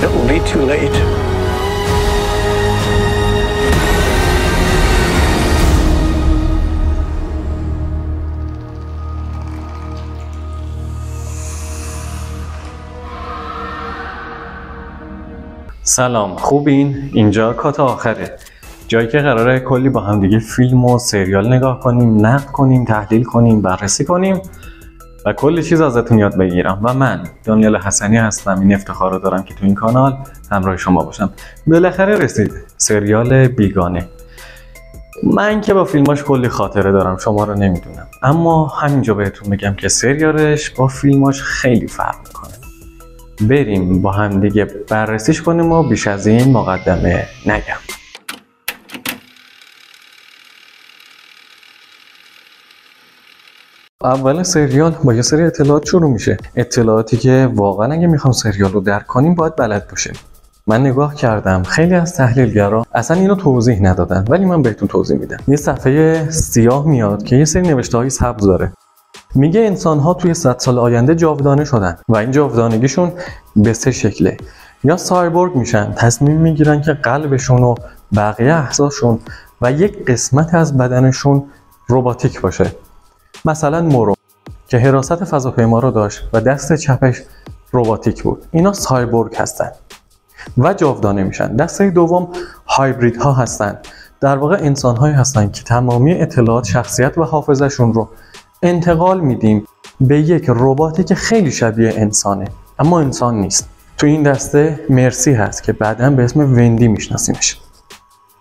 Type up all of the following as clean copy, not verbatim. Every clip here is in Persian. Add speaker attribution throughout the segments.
Speaker 1: It will be too late.
Speaker 2: سلام، خوبین؟ اینجا کات آخره، جایی که قراره کلی با هم دیگه فیلم و سریال نگاه کنیم، نقد کنیم، تحلیل کنیم، بررسی کنیم و کلی چیز ازتون یاد بگیرم. و من دانیال حسنی هستم. این افتخار رو دارم که تو این کانال همراه شما باشم. بالاخره رسید سریال بیگانه. من که با فیلماش کلی خاطره دارم، شما رو نمیدونم، اما همینجا بهتون بگم که سریالش با فیلماش خیلی فرق میکنه. بریم با هم دیگه بررسیش کنیم و بیش از این مقدمه نگم. اول سریال با یه سری اطلاعات شروع میشه، اطلاعاتی که واقعا اگه میخوام سریال رو درک کنیم باید بلد باشیم. من نگاه کردم خیلی از تحلیلگرا اصلا اینو توضیح ندادن، ولی من بهتون توضیح میدم. یه صفحه سیاه میاد که یه سری نوشته‌های سبز داره، میگه انسان‌ها توی 100 سال آینده جاودانه شدن و این جاودانگیشون به 3 شکله. یا سایبورگ میشن، تصمیم میگیرن که قلبشون و بقیه احساسشون و یک قسمت از بدنشون رباتیک باشه. مثلا مورو که حراست فضاپیما رو داشت و دست چپش رباتیک بود. اینا سایبورگ هستن و جاودانه میشن. دسته دوم هایبریدها هستن. در واقع انسان‌هایی هستن که تمامی اطلاعات، شخصیت و حافظه‌شون رو انتقال میدیم به یک رباتی که خیلی شبیه انسانه اما انسان نیست. تو این دسته مرسی هست که بعداً به اسم وندی میشناسیمش.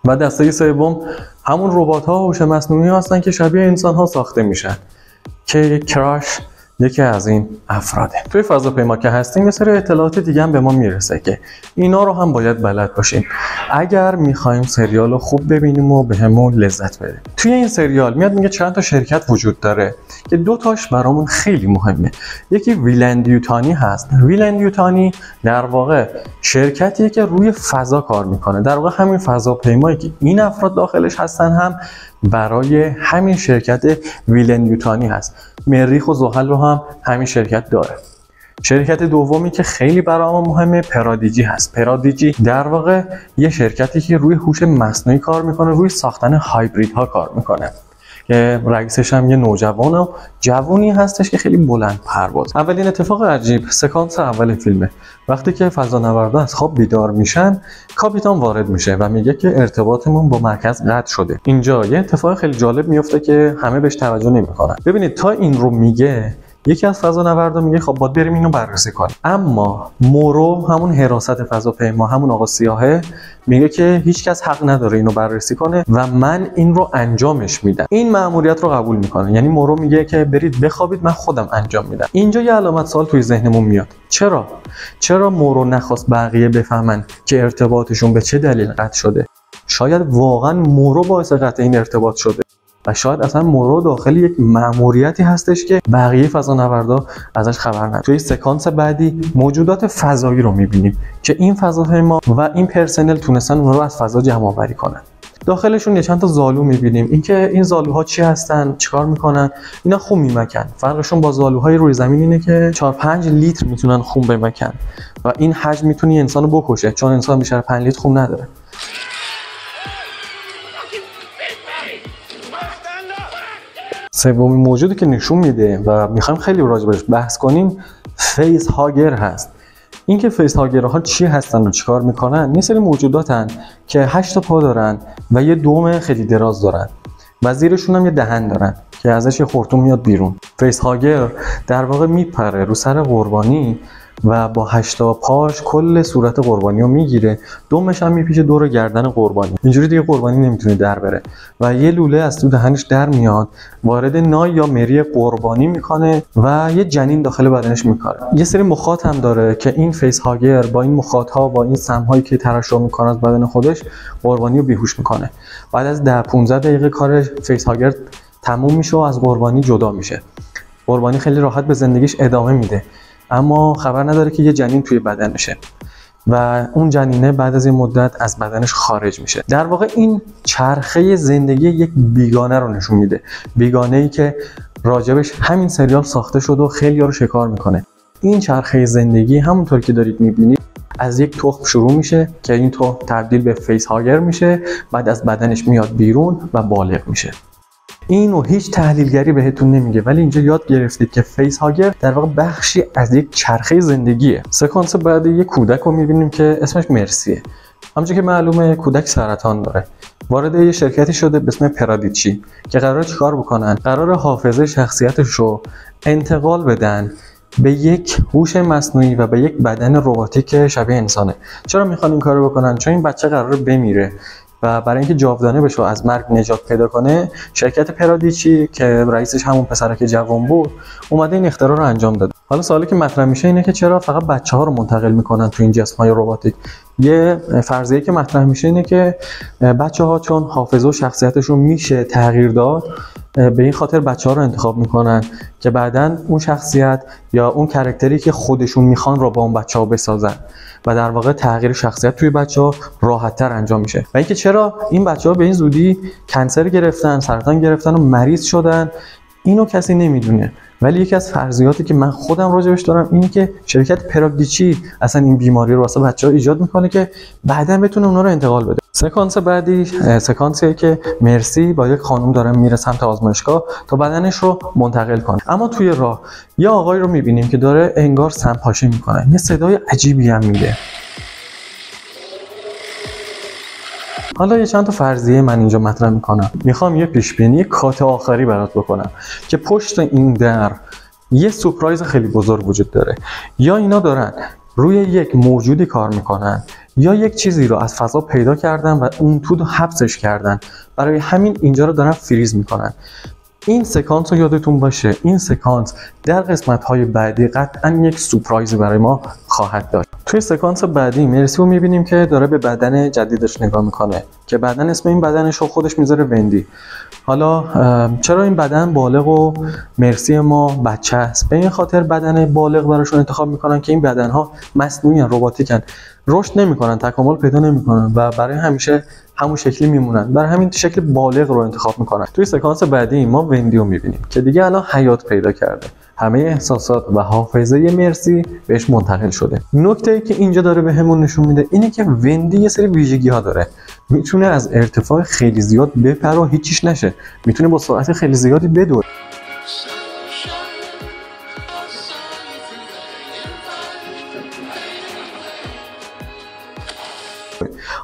Speaker 2: و دسته سوم همون ربات‌ها و هوش مصنوعی هستن که شبیه انسان‌ها ساخته میشن که کراش یکی از این افراده. توی فضاپیما که هستیم یه سری اطلاعات دیگه هم به ما میرسه که اینا رو هم باید بلد باشیم اگر میخوایم سریال رو خوب ببینیم و بهمون لذت بده. توی این سریال میاد میگه چند تا شرکت وجود داره که 2 تاش برامون خیلی مهمه. یکی ویلندیوتانی هست. ویلندیوتانی در واقع شرکتیه که روی فضا کار میکنه. در واقع همین فضاپیمایی که این افراد داخلش هستن هم برای همین شرکت ویلندیوتانی هست. مریخ و زحل رو هم همین شرکت داره. شرکت دومی که خیلی برام مهمه پرادیجی هست. پرادیجی در واقع یه شرکتی که روی هوش مصنوعی کار میکنه، روی ساختن هایبریدها کار میکنه که رئیسش هم یه نوجوان و جوونی هستش که خیلی بلند پرواز. اولین اتفاق عجیب سکانس اول فیلمه. وقتی که فضانوردا از خواب بیدار میشن، کاپیتان وارد میشه و میگه که ارتباطمون با مرکز قطع شده. اینجا یه اتفاق خیلی جالب میفته که همه بهش توجه نمیکنن. ببینید تا این رو میگه، یکی از فضانوردا میگه خب باید بریم اینو بررسی کنیم. اما مورو، همون حراست فضاپیما، همون آقا سیاهه، میگه که هیچکس حق نداره اینو بررسی کنه و من این رو انجامش میدم. این مأموریت رو قبول میکنه. یعنی مورو میگه که برید بخوابید، من خودم انجام میدم. اینجا یه علامت سوال توی ذهنمون میاد. چرا مورو نخواست بقیه بفهمن که ارتباطشون به چه دلیل قطع شده؟ شاید واقعا مورو باعث قطع این ارتباط شده و شاید اصلا مورو داخل یک مأموریتی هستش که بقیه فضانوردا ازش خبر ندارن. توی سکانس بعدی موجودات فضایی رو میبینیم که این فضاپیما و این پرسنل تونستن اون رو از فضا جمع آوری کنن. داخلشون یه چند تا زالو میبینیم. اینکه این زالوها چی هستن، چیکار میکنن؟ اینا خون میمکن. فرقشون با زالوهای روی زمین اینه که 4-5 لیتر میتونن خون بمکن و این حجم میتونه انسانو بکشه، چون انسان بیشتر 5 لیتر خون نداره. سومین موجودی که نشون میده و میخوایم خیلی راجع بهش بحث کنیم فیس هاگر هست. اینکه فیس هاگرها چی هستن و چیکار میکنن؟ یه سری موجوداتن که 8 تا پا دارن و یه دم خیلی دراز دارن و زیرشون هم یه دهن دارن که ازش یه خرطوم میاد بیرون. فیس هاگر در واقع میپره رو سر قربانی و با 8 تا پاش کل صورت قربانی رو میگیره، دمش هم میپیچه دور گردن قربانی. اینجوری دیگه قربانی نمیتونه در بره و یه لوله از تو دهنش در میاد، وارد نای یا مری قربانی میکنه و یه جنین داخل بدنش میکاره. یه سری مخاط هم داره که این فیس هاگر با این مخاط ها، با این سم هایی که ترشح میکنه از بدن خودش، قربانی رو بیهوش میکنه. بعد از 10-15 دقیقه کار فیس هاگر تموم میشه و از قربانی جدا میشه. قربانی خیلی راحت به زندگیش ادامه میده، اما خبر نداره که یه جنین توی بدنشه و اون جنینه بعد از این مدت از بدنش خارج میشه. در واقع این چرخه زندگی یک بیگانه رو نشون میده. بیگانه‌ای که راجبش همین سریال ساخته شده و خیلی‌ها رو شکار میکنه. این چرخه زندگی همونطور که دارید میبینید از یک تخم شروع میشه که این تخم تبدیل به فیس هاگر میشه، بعد از بدنش میاد بیرون و بالغ میشه. اینو هیچ تحلیلگری بهتون نمیگه، ولی اینجا یاد گرفتید که فیس هاگر در واقع بخشی از یک چرخه زندگیه. سکانس بعد یک کودک رو میبینیم که اسمش مرسیه. همونجوری که معلومه کودک سرطان داره. وارد یه شرکتی شده به اسم پرادیچی که قراره چیکار بکنن؟ قراره حافظه شخصیتش رو انتقال بدن به یک هوش مصنوعی و به یک بدن رباتیک شبیه انسانه. چرا میخوان این کارو بکنن؟ چون این بچه قراره بمیره و برای اینکه جاودانه بشه از مرگ نجات پیدا کنه، شرکت پرادیچی که رئیسش همون پسرک جوان بود اومده این اختراع رو انجام داده. حالا سوالی که مطرح میشه اینه که چرا فقط بچه‌ها رو منتقل میکنن تو این جسم‌های رباتیک؟ یه فرضیه که مطرح میشه اینه که بچه‌ها چون حافظه و شخصیتشون میشه تغییر داد، به این خاطر بچه‌ها رو انتخاب میکنن که بعداً اون شخصیت یا اون کاراکتری که خودشون میخوان رو با اون بچه‌ها بسازن و در واقع تغییر شخصیت توی بچه‌ها راحت‌تر انجام میشه. و اینکه چرا این بچه‌ها به این زودی کنسر گرفتن، سرطان گرفتن و مریض شدن، اینو کسی نمیدونه. ولی یکی از فرضیاتی که من خودم راجبش دارم اینه که شرکت پرادیچی اصلا این بیماری رو واسه بچه‌ها ایجاد میکنه که بعداً بتونه اونا رو انتقال بده. سکانس بعدی سکانسیه که مرسی با یک خانم داره میره سمت آزمایشگاه تا بدنش رو منتقل کنه. اما توی راه یه آقایی رو میبینیم که داره انگار سمپاشی میکنه. یه صدای عجیبی هم میده. حالا یه چند تا فرضیه من اینجا مطرح میکنم. میخوام یه پیشبینی کات آخری برات بکنم که پشت این در یه سورپرایز خیلی بزرگ وجود داره. یا اینا دارن روی یک موجودی کار میکنن یا یک چیزی رو از فضا پیدا کردن و اون تو حبسش کردن، برای همین اینجا رو دارن فریز میکنن. این سکانس رو یادتون باشه، این سکانس در قسمت‌های بعدی قطعاً یک سورپرایز برای ما خواهد داشت. توی سکانس بعدی مرسی رو می‌بینیم که داره به بدن جدیدش نگاه میکنه که بدن اسم این بدنش رو خودش میذاره وندی. حالا چرا این بدن بالغ و مرسی ما بچه است؟ به این خاطر بدن بالغ براشون انتخاب میکنن که این بدن‌ها مصنوعی ان، رباتیکن، رشد نمیکنن، تکامل پیدا نمیکنن و برای همیشه همون شکلی میمونن. برای همین شکل بالغ رو انتخاب میکنن. توی سکانس بعدی ما وندی رو میبینیم که دیگه الان حیات پیدا کرده. همه احساسات و حافظه مرسی بهش منتقل شده. نکته‌ای که اینجا داره بهمون نشون میده اینه که وندی یه سری ویژگی‌ها داره. میتونه از ارتفاع خیلی زیاد بپره و هیچیش نشه. میتونه با سرعت خیلی زیادی بدوه.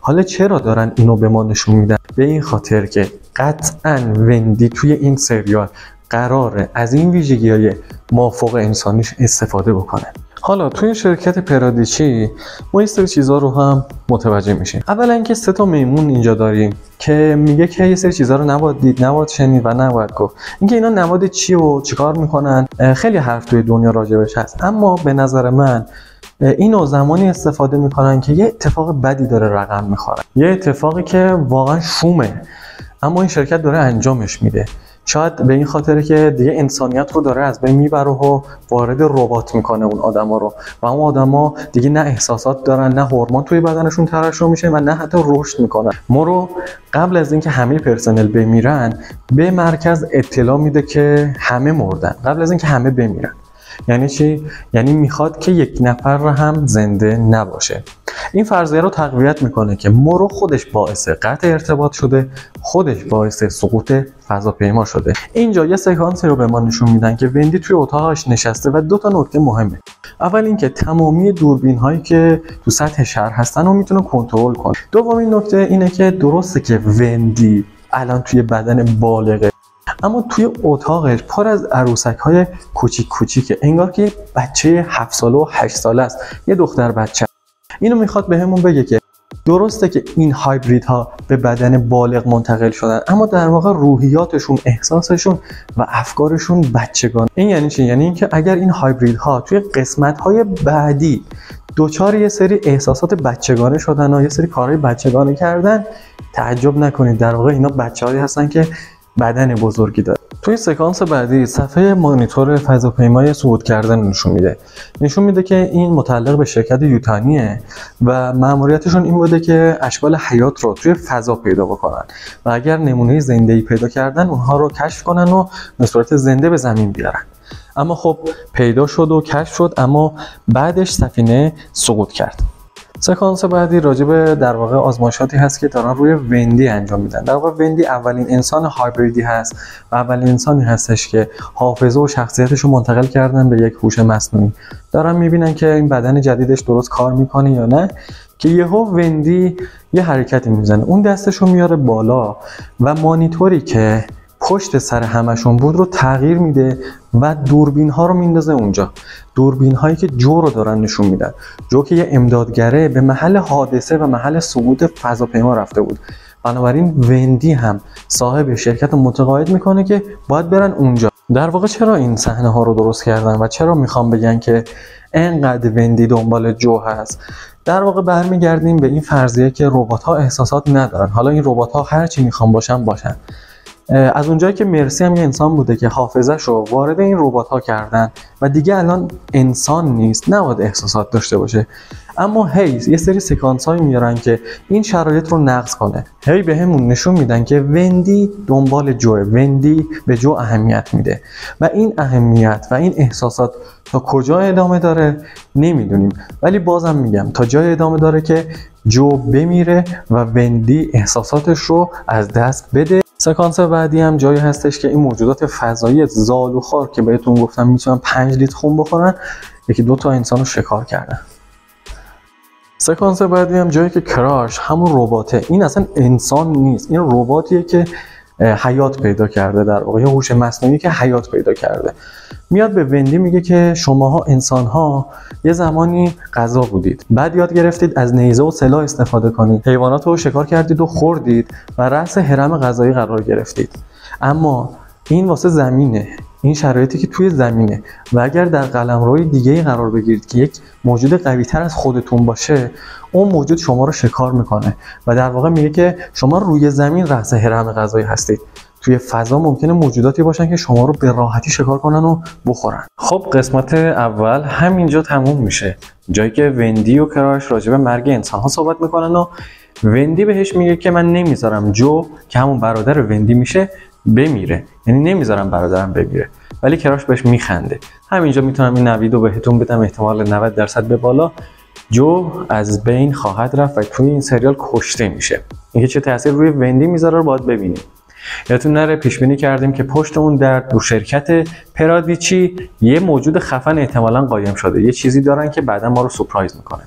Speaker 2: حالا چرا دارن اینو به ما نشون میدن؟ به این خاطر که قطعاً وندی توی این سریال قراره از این ویژگی‌های مافوق انسانیش استفاده بکنه. حالا توی شرکت پرادیچی ما یه سری چیزا رو هم متوجه میشیم. اولا اینکه 3 تا میمون اینجا داریم که میگه که یه سری چیزا رو نباید دید، نباید شنید و نباید گفت. اینکه اینا نباید چی و چیکار میکنن خیلی حرف توی دنیا راجبش هست، اما به نظر من اینو زمانی استفاده میکنن که یه اتفاق بدی داره رقم میخوره، یه اتفاقی که واقعا شومه اما این شرکت داره انجامش میده. شاید به این خاطره که دیگه انسانیت رو داره از بین میبره و وارد ربات میکنه اون آدما رو و اون آدما دیگه نه احساسات دارن، نه هورمون توی بدنشون ترشح میشه و نه حتی رشد میکنن. ما رو قبل از اینکه همه پرسنل بمیرن به مرکز اطلاع میده که همه مردن، قبل از اینکه همه بمیرن. یعنی چی؟ یعنی میخواد که یک نفر هم زنده نباشه. این فرضیه رو تقویت میکنه که مورو خودش باعث قطع ارتباط شده، خودش باعث سقوط فضاپیما شده. اینجا یه سکانسی رو به ما نشون میدن که وندی توی اتاقش نشسته و 2 تا نکته مهمه. اول اینکه تمامی دوربین هایی که تو سطح شهر هستن رو میتونه کنترل کنه. دومین نکته اینه که درسته که وندی الان توی بدن بالغه اما توی اتاقش پر از عروسک‌های کوچیکه، انگار که یه بچه 7 ساله و 8 ساله است، یه دختر بچه. اینو میخواد بهمون بگه که درسته که این هایبریدها به بدن بالغ منتقل شدن اما در واقع روحیاتشون، احساسشون و افکارشون بچگانه. این یعنی چی؟ یعنی اینکه اگر این هایبریدها توی قسمت‌های بعدی دوچار یه سری احساسات بچگانه شدن و یه سری کارهای بچگانه کردن، تعجب نکنید، در واقع اینا بچه‌هایی هستن که بدن بزرگی داره. توی سکانس بعدی صفحه مانیتور فضاپیمای صعود کردن نشون میده که این متعلق به شرکت یوتانیه و مأموریتشون این بوده که اشکال حیات رو توی فضا پیدا بکنن و اگر نمونه زنده‌ای پیدا کردن اونها رو کشف کنن و به صورت زنده به زمین بیارن. اما خب پیدا شد و کشف شد اما بعدش سفینه سقوط کرد. سکانس بعدی راجب در واقع آزمایشاتی هست که دارن روی وندی انجام میدن. در واقع وندی اولین انسان هایبریدی هست و اولین انسانی هستش که حافظه و شخصیتش رو منتقل کردن به یک هوش مصنوعی. دارن میبینن که این بدن جدیدش درست کار میکنه یا نه، که یهو وندی یه حرکتی میزنه، اون دستش رو میاره بالا و مانیتوری که پشت سر همشون بود رو تغییر میده و دوربین ها رو میندازه اونجا. دوربین هایی که جو رو دارن نشون میدن. جو که یه امدادگره به محل حادثه و محل سقوط فضاپیما رفته بود. بنابراین وندی هم صاحب شرکت متقاعد میکنه که باید برن اونجا. در واقع چرا این صحنه ها رو درست کردن و چرا میخوام بگن که انقدر وندی دنبال جو هست؟ در واقع برمیگردیم به این فرضیه که ربات ها احساسات ندارن. حالا این ربات ها هر چی میخوان باشن. از اونجایی که مرسی هم یه انسان بوده که حافظه‌ش رو وارد این ربات ها کردن و دیگه الان انسان نیست، نباید احساسات داشته باشه. اما یه سری سکانس هایی میارن که این شرایط رو نقض کنه. به همون نشون میدن که وندی دنبال جوه، وندی به جو اهمیت میده و این اهمیت و این احساسات تا کجا ادامه داره نمیدونیم، ولی بازم میگم تا جای ادامه داره که جو بمیره و وندی احساساتش رو از دست بده. سکانس بعدی هم جایی هستش که این موجودات فضایی زالوخوار که بهتون گفتم میتونن 5 لیتر خون بخورن، یکی 2 تا انسان رو شکار کردن. سکانس بعدی هم جایی که کراش همون رباته، این اصلا انسان نیست، این رباتیه که حیات پیدا کرده، در واقع هوش مصنوعی که حیات پیدا کرده. میاد به وندی میگه که شماها انسان‌ها یه زمانی غذا بودید، بعد یاد گرفتید از نیزه و سلاح استفاده کنید، حیوانات رو شکار کردید و خوردید و رأس هرم غذایی قرار گرفتید. اما این واسه زمینه، این شرایطی که توی زمینه و اگر در قلمروی دیگه‌ای قرار بگیرید که یک موجود قوی‌تر از خودتون باشه، اون موجود شما رو شکار میکنه و در واقع میگه که شما روی زمین رأس هرم غذایی هستید. توی فضا ممکنه موجوداتی باشن که شما رو به راحتی شکار کنن و بخورن. خب قسمت اول همینجا تموم میشه، جایی که وندی و کراش راجع به مرگ انسان‌ها صحبت میکنن و وندی بهش میگه که من نمیذارم جو که همون برادر وندی میشه بمیره، یعنی نمیذارم برادرم بمیره. ولی کراش بهش میخنده. همینجا میتونم این نوید رو بهتون بدم، احتمال 90% به بالا جو از بین خواهد رفت و توی این سریال کشته میشه. اینکه چه تاثیر روی وندی میذاره رو باید ببینیم. یادتون نره پیش بینی کردیم که پشت اون در شرکت پرادیچی یه موجود خفن احتمالاً قایم شده، یه چیزی دارن که بعدا ما رو سورپرایز میکنه.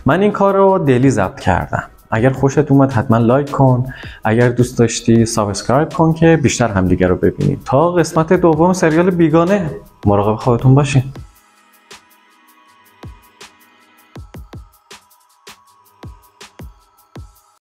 Speaker 2: من این کار رو دلی ضبط کردم. اگر خوشت اومد حتما لایک کن، اگر دوست داشتی سابسکرایب کن که بیشتر همدیگه رو ببینید. تا قسمت دوم سریال بیگانه مراقب خودتون باشین.